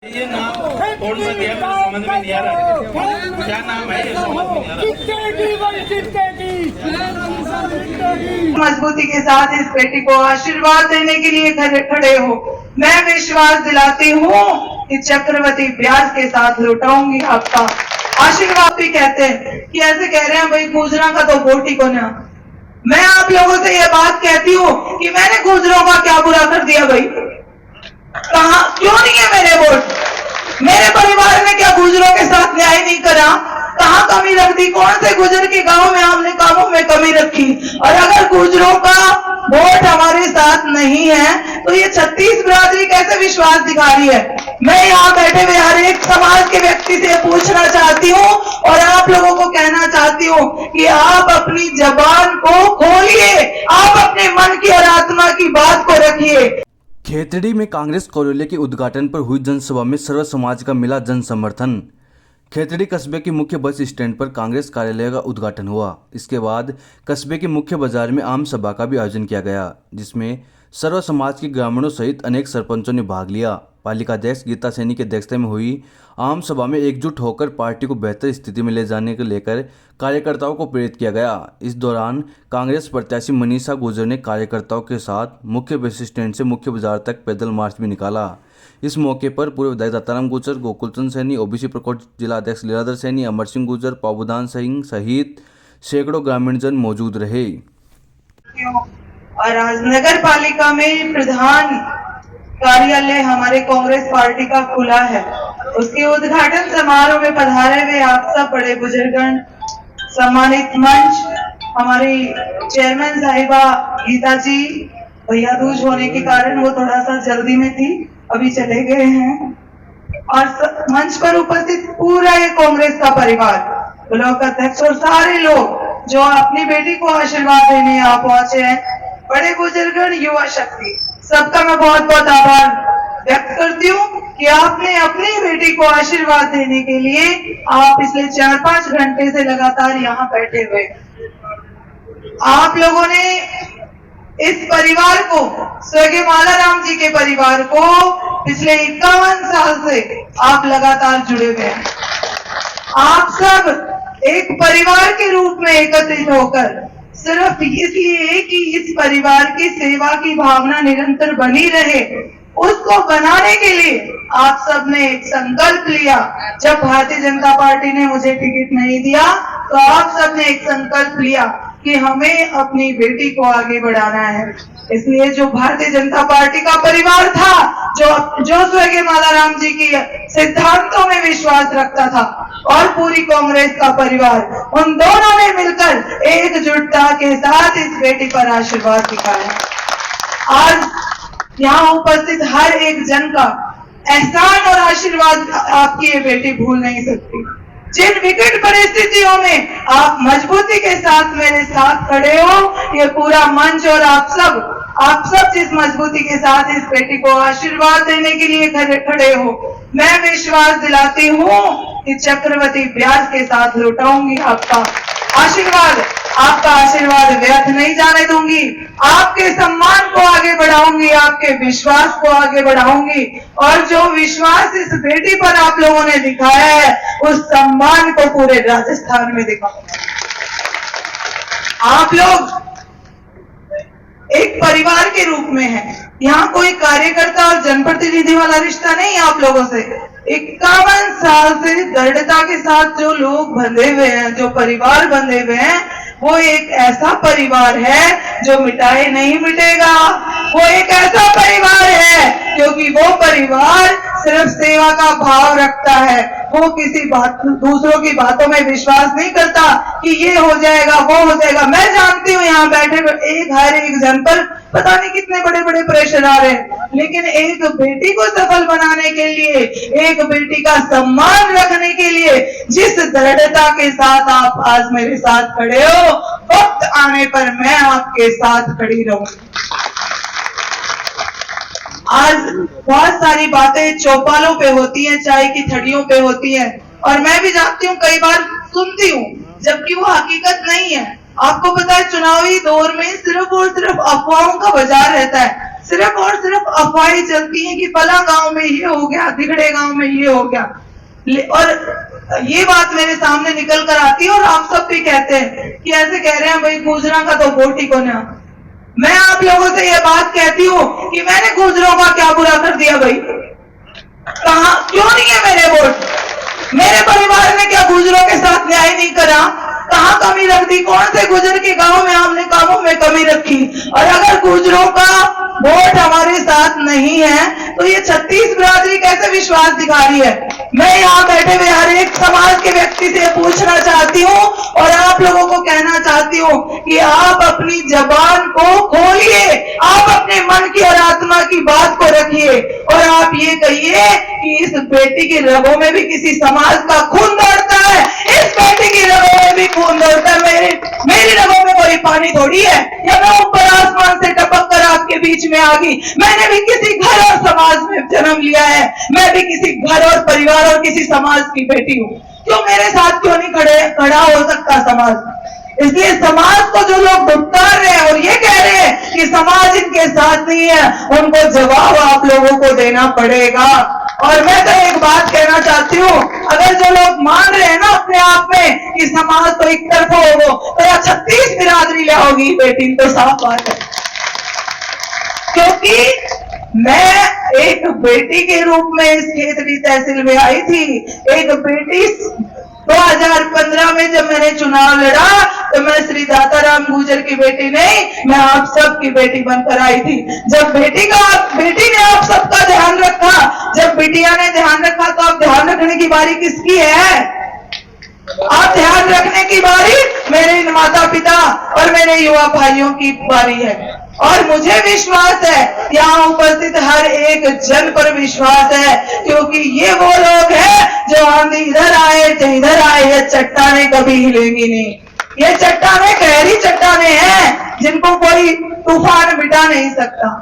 ये नाम कौन सा दिया मुझे समझ में नहीं आ रहा। क्या नाम है ये समझ में नहीं आ रहा। मजबूती के साथ इस बेटी को आशीर्वाद देने के लिए खड़े हो। मैं विश्वास दिलाती हूँ कि चक्रवर्ती ब्याज के साथ लौटाऊंगी आपका आशीर्वाद। भी कहते हैं कि ऐसे कह रहे हैं भाई गुजरा का तो वोट ही को ना। मैं आप लोगों से यह बात कहती हूँ कि मैंने गुजरों का क्या बुरा कर दिया भाई? कहा क्यों नहीं है मेरे वोट? मेरे परिवार ने क्या गुजरों के साथ न्याय नहीं करा? कहाँ कमी रख दी? कौन से गुजर के गांव में हमने कामों में कमी रखी? और अगर गुजरों का वोट हमारे साथ नहीं है तो ये 36 बिरादरी कैसे विश्वास दिखा रही है? मैं यहाँ बैठे हुए हर एक समाज के व्यक्ति से पूछना चाहती हूँ और आप लोगों को कहना चाहती हूँ कि आप अपनी जबान को खोलिए, आप अपने मन की और आत्मा की बात को रखिए। खेतड़ी में कांग्रेस कार्यालय के उद्घाटन पर हुई जनसभा में सर्व समाज का मिला जन समर्थन। खेतड़ी कस्बे के मुख्य बस स्टैंड पर कांग्रेस कार्यालय का उद्घाटन हुआ। इसके बाद कस्बे के मुख्य बाजार में आम सभा का भी आयोजन किया गया, जिसमें सर्व समाज के ग्रामीणों सहित अनेक सरपंचों ने भाग लिया। पालिका अध्यक्ष गीता सैनी की अध्यक्षता में हुई आम सभा में एकजुट होकर पार्टी को बेहतर स्थिति में ले जाने को लेकर कार्यकर्ताओं को प्रेरित किया गया। इस दौरान कांग्रेस प्रत्याशी मनीषा गुर्जर ने कार्यकर्ताओं के साथ मुख्य बस स्टैंड से मुख्य बाजार तक पैदल मार्च भी निकाला। इस मौके पर पूर्व विधायक दत्ताराम गुर्जर, गोकुलचंद सैनी, ओबीसी प्रकोष्ठ जिला अध्यक्ष लीलाधर सैनी, अमर सिंह गुर्जर, पाबूदान सिंह सहित सैकड़ों ग्रामीणजन मौजूद रहे। और आज नगर पालिका में प्रधान कार्यालय हमारे कांग्रेस पार्टी का खुला है। उसके उद्घाटन समारोह में पधारे हुए आप सब बड़े बुजुर्गगण, सम्मानित मंच, हमारी चेयरमैन साहिबा गीता जी, भैया दूज होने के कारण वो थोड़ा सा जल्दी में थी, अभी चले गए हैं। और मंच पर उपस्थित पूरा ये कांग्रेस का परिवार, ब्लॉक अध्यक्ष और सारे लोग जो अपनी बेटी को आशीर्वाद देने यहाँ पहुंचे हैं, बड़े बुजुर्गगण, युवा शक्ति, सबका मैं बहुत बहुत आभार व्यक्त करती हूँ कि आपने अपनी बेटी को आशीर्वाद देने के लिए आप पिछले 4-5 घंटे से लगातार यहाँ बैठे हुए। आप लोगों ने इस परिवार को, स्वर्गीय मालाराम जी के परिवार को पिछले 51 साल से आप लगातार जुड़े हुए हैं। आप सब एक परिवार के रूप में एकत्रित होकर सिर्फ इसलिए कि इस परिवार की सेवा की भावना निरंतर बनी रहे, उसको बनाने के लिए आप सब ने एक संकल्प लिया। जब भारतीय जनता पार्टी ने मुझे टिकट नहीं दिया तो आप सब ने एक संकल्प लिया कि हमें अपनी बेटी को आगे बढ़ाना है। इसलिए जो भारतीय जनता पार्टी का परिवार था, जो स्वर्गीय मालाराम जी की सिद्धांतों में विश्वास रखता था, और पूरी कांग्रेस का परिवार, उन दोनों ने मिलकर एकजुटता के साथ इस बेटी पर आशीर्वाद दिखाया। आज यहाँ उपस्थित हर एक जन का एहसान और आशीर्वाद आपकी ये बेटी भूल नहीं सकती। जिन विकट परिस्थितियों में आप मजबूती के साथ मेरे साथ खड़े हो, ये पूरा मंच और आप सब जिस मजबूती के साथ इस बेटी को आशीर्वाद देने के लिए खड़े हो, मैं विश्वास दिलाती हूँ कि चक्रवर्ती ब्याज के साथ लौटाऊंगी आपका आशीर्वाद। आपका आशीर्वाद व्यर्थ नहीं जाने दूंगी। आपके सम्मान को आगे बढ़ाऊंगी, आपके विश्वास को आगे बढ़ाऊंगी, और जो विश्वास इस बेटी पर आप लोगों ने दिखाया है, उस सम्मान को पूरे राजस्थान में दिखाऊंगा। आप लोग एक परिवार के रूप में हैं। यहाँ कोई कार्यकर्ता और जनप्रतिनिधि वाला रिश्ता नहीं है आप लोगों से। 51 साल से दृढ़ता के साथ जो लोग बंधे हुए हैं, जो परिवार बंधे हुए हैं, वो एक ऐसा परिवार है जो मिटाए नहीं मिटेगा। वो एक ऐसा परिवार है क्योंकि वो परिवार सिर्फ सेवा का भाव रखता है। वो किसी दूसरों की बातों में विश्वास नहीं करता कि ये हो जाएगा, वो हो जाएगा। मैं जानती हूँ यहाँ बैठे हर एक जन पर पता नहीं कितने बड़े बड़े प्रेशर आ रहे हैं, लेकिन एक बेटी को सफल बनाने के लिए, एक बेटी का सम्मान रखने के लिए जिस दृढ़ता के साथ आप आज मेरे साथ खड़े हो, वक्त आने पर मैं आपके साथ खड़ी रहूंगी। आज बहुत सारी बातें चौपालों पे होती हैं, चाय की थड़ियों पे होती हैं, और मैं भी जानती हूँ, कई बार सुनती हूँ, जबकि वो हकीकत नहीं है। आपको पता है चुनावी दौर में सिर्फ और सिर्फ अफवाहों का बाजार रहता है। सिर्फ और सिर्फ अफवाहें चलती हैं कि फला गांव में ये हो गया, दिगड़े गांव में ये हो गया, और ये बात मेरे सामने निकल कर आती है और आप सब भी कहते हैं कि ऐसे कह रहे हैं भाई गुजरा का तो वोट ही को ना। मैं आप लोगों से ये बात कहती हूँ कि मैंने गुजरों का क्या बुरा कर दिया भाई? कहा क्यों नहीं है मेरे वोट? मेरे परिवार ने क्या गुजरों के साथ न्याय नहीं करा? कहाँ कमी रख दी? कौन से गुजर के गांव में हमने कामों में कमी रखी? और अगर गुजरों का वोट हमारे साथ नहीं है तो ये 36 बिरादरी कैसे विश्वास दिखा रही है? मैं यहाँ बैठे हुए हर एक समाज के व्यक्ति से पूछना चाहती हूँ और आप लोगों को कहना चाहती हूँ कि आप अपनी जबान को खोलिए, आप अपने मन की और आत्मा की बात को रखिए और आप ये कहिए कि इस बेटी की रगों में भी किसी समाज का खून दौड़ता है, इस बेटी की रगों में भी खून दौड़ता है। मेरी रगों में कोई पानी थोड़ी है या मैं ऊपर आसमान से टपक कर आपके बीच में आ गई। मैंने भी किसी घर और समाज में जन्म लिया है, मैं भी किसी घर और परिवार और किसी समाज की बेटी हूँ। क्यों मेरे साथ क्यों नहीं खड़ा हो सकता समाज? इसलिए समाज को जो लोग दुत्कार रहे हैं और ये कह रहे हैं कि समाज इनके साथ नहीं है, उनको जवाब आप लोगों को देना पड़ेगा। और मैं तो एक बात कहना चाहती हूँ, अगर जो लोग मान रहे हैं ना अपने आप में कि समाज तो एक तरफा होगा तो या 36 बिरादरी ले होगी बेटी, तो साफ बात है। क्योंकि मैं एक बेटी के रूप में इस खेतड़ी तहसील में आई थी। एक बेटी 2015 में जब मैंने चुनाव लड़ा तो मैं श्री दाताराम गुजर की बेटी नहीं, मैं आप सबकी बेटी बनकर आई थी। जब बेटी ने आप सबका ध्यान रखा, जब बिटिया ने ध्यान रखा, तो अब ध्यान रखने की बारी किसकी है? आप ध्यान रखने की बारी मेरे इन माता पिता और मेरे युवा भाइयों की बारी है। और मुझे विश्वास है, यहाँ उपस्थित हर एक जन पर विश्वास है, क्योंकि ये वो लोग हैं जो आंधी इधर आए चाहे इधर आए, ये चट्टाने कभी हिलेंगी नहीं। ये चट्टाने गहरी चट्टाने हैं जिनको कोई तूफान मिटा नहीं सकता।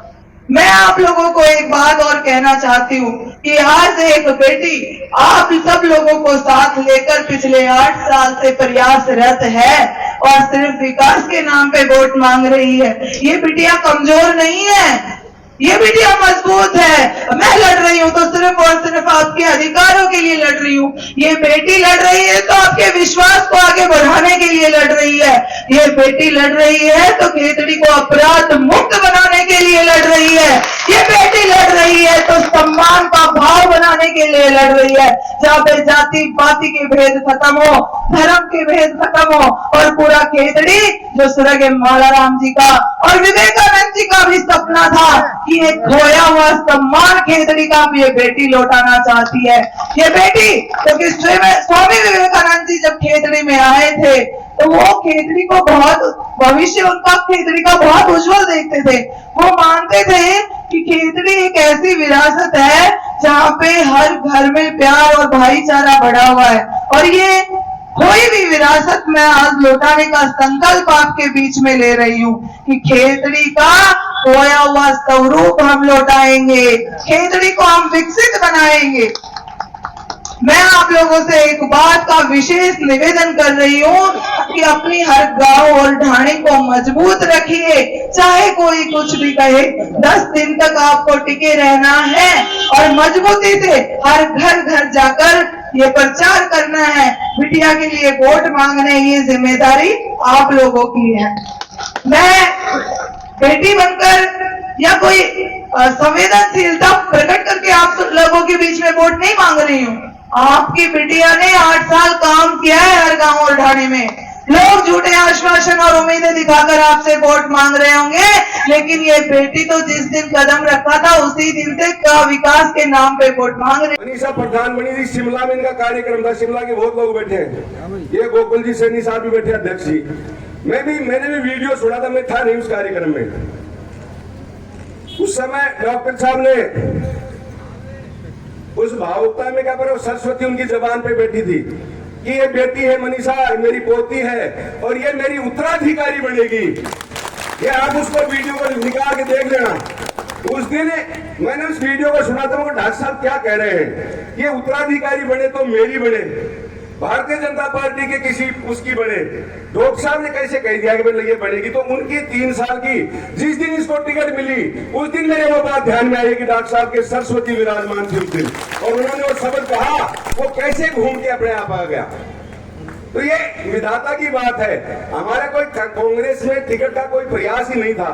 मैं आप लोगों को एक बात और कहना चाहती हूँ कि आज एक बेटी आप सब लोगों को साथ लेकर पिछले 8 साल से प्रयासरत है और सिर्फ विकास के नाम पे वोट मांग रही है। ये बिटिया कमजोर नहीं है, ये बिटिया मजबूत है। मैं लड़ रही हूँ तो सिर्फ और सिर्फ आपके अधिकारों के लिए लड़ रही हूँ। ये बेटी लड़ रही है तो आपके विश्वास को आगे बढ़ाने के लिए लड़ रही है। ये बेटी लड़ रही है तो खेतड़ी को अपराध मुक्त बनाने के लिए लड़ रही है। ये बेटी लड़ रही है तो सम्मान का भाव बनाने के लिए लड़ रही है, जहाँ पे जाति पाति के भेद खत्म हो, धर्म के भेद खत्म हो और पूरा खेतड़ी जो स्वर्गीय मालाराम जी का और विवेकानंद जी का भी सपना था कि एक खोया हुआ सम्मान खेतड़ी का ये बेटी लौटाना चाहती है। ये बेटी क्योंकि स्वामी विवेकानंद जी जब खेतड़ी में आए थे तो वो खेतड़ी को बहुत, भविष्य उनका खेतड़ी का बहुत उज्जवल देखते थे। वो मानते थे कि खेतड़ी एक ऐसी विरासत है जहाँ पे हर घर में प्यार और भाईचारा बढ़ा हुआ है, और ये कोई भी विरासत मैं आज लौटाने का संकल्प आपके बीच में ले रही हूँ कि खेतड़ी का खोया हुआ स्वरूप हम लौटाएंगे, खेतड़ी को हम विकसित बनाएंगे। मैं आप लोगों से एक बात का विशेष निवेदन कर रही हूँ कि अपनी हर गांव और ढाणी को मजबूत रखिए, चाहे कोई कुछ भी कहे। 10 दिन तक आपको टिके रहना है और मजबूती से हर घर घर जाकर ये प्रचार करना है। बिटिया के लिए वोट मांगने, ये जिम्मेदारी आप लोगों की है। मैं बेटी बनकर या कोई संवेदनशीलता प्रकट करके आप लोगों के बीच में वोट नहीं मांग रही हूँ। आपकी बिटिया ने 8 साल काम किया है हर गांव और ढाणी में। लोग झूठे आश्वासन और उम्मीदें दिखाकर आपसे वोट मांग रहे होंगे, लेकिन ये बेटी तो जिस दिन कदम रखा था उसी दिन से विकास के नाम पे वोट मांग रही। मनीषा प्रधान बनी थी, शिमला में इनका कार्यक्रम था, शिमला के बहुत लोग बैठे हैं, ये गोकुल जी सैनी साहब भी बैठे, अध्यक्ष जी। मैंने भी वीडियो सुना था, मैं था नहीं उस कार्यक्रम में। उस समय डॉक्टर साहब ने उस भावुकता में क्या करो, सरस्वती उनकी जबान पे बैठी थी कि ये बेटी है मनीषा, मेरी पोती है और ये मेरी उत्तराधिकारी बनेगी। ये आप उसको वीडियो को निकाल के देख लेना। उस दिन मैंने उस वीडियो को सुना था, डॉक्टर साहब क्या कह रहे हैं, ये उत्तराधिकारी बने तो मेरी बने। भारतीय जनता पार्टी के किसी उसकी बने डॉक्टर साहब ने कैसे कह दिया कि भाई ये बढ़ेगी, तो उनकी 3 साल की जिस दिन इसको टिकट मिली उस दिन मेरे वो बात ध्यान में आई कि डॉक्टर साहब के सरस्वती विराजमान थी उस दिन, और उन्होंने वो शब्द कहा, वो कैसे घूम के अपने आप आ गया। तो ये विधाता की बात है। हमारा कोई कांग्रेस में टिकट का कोई प्रयास ही नहीं था।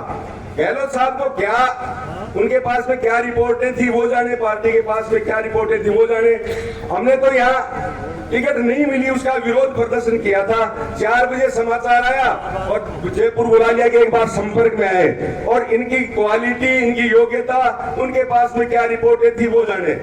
गहलोत साहब को क्या, उनके पास में क्या रिपोर्टें थी वो जाने, पार्टी के पास में क्या रिपोर्टें थी वो जाने। हमने तो यहाँ टिकट नहीं मिली उसका विरोध प्रदर्शन किया था। 4 बजे समाचार आया और जयपुर बुला लिया कि एक बार संपर्क में आए, और इनकी क्वालिटी, इनकी योग्यता, उनके पास में क्या रिपोर्टें थी वो जाने।